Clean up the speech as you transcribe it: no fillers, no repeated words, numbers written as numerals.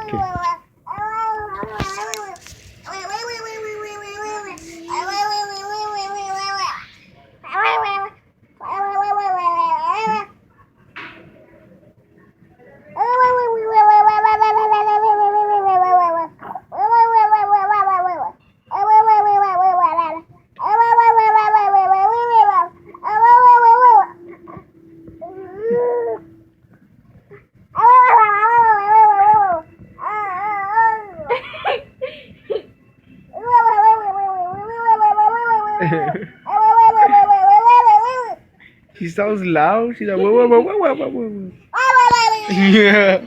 Okay. She sounds loud. She's like, whoa, whoa, whoa, whoa, whoa, whoa, whoa. Yeah.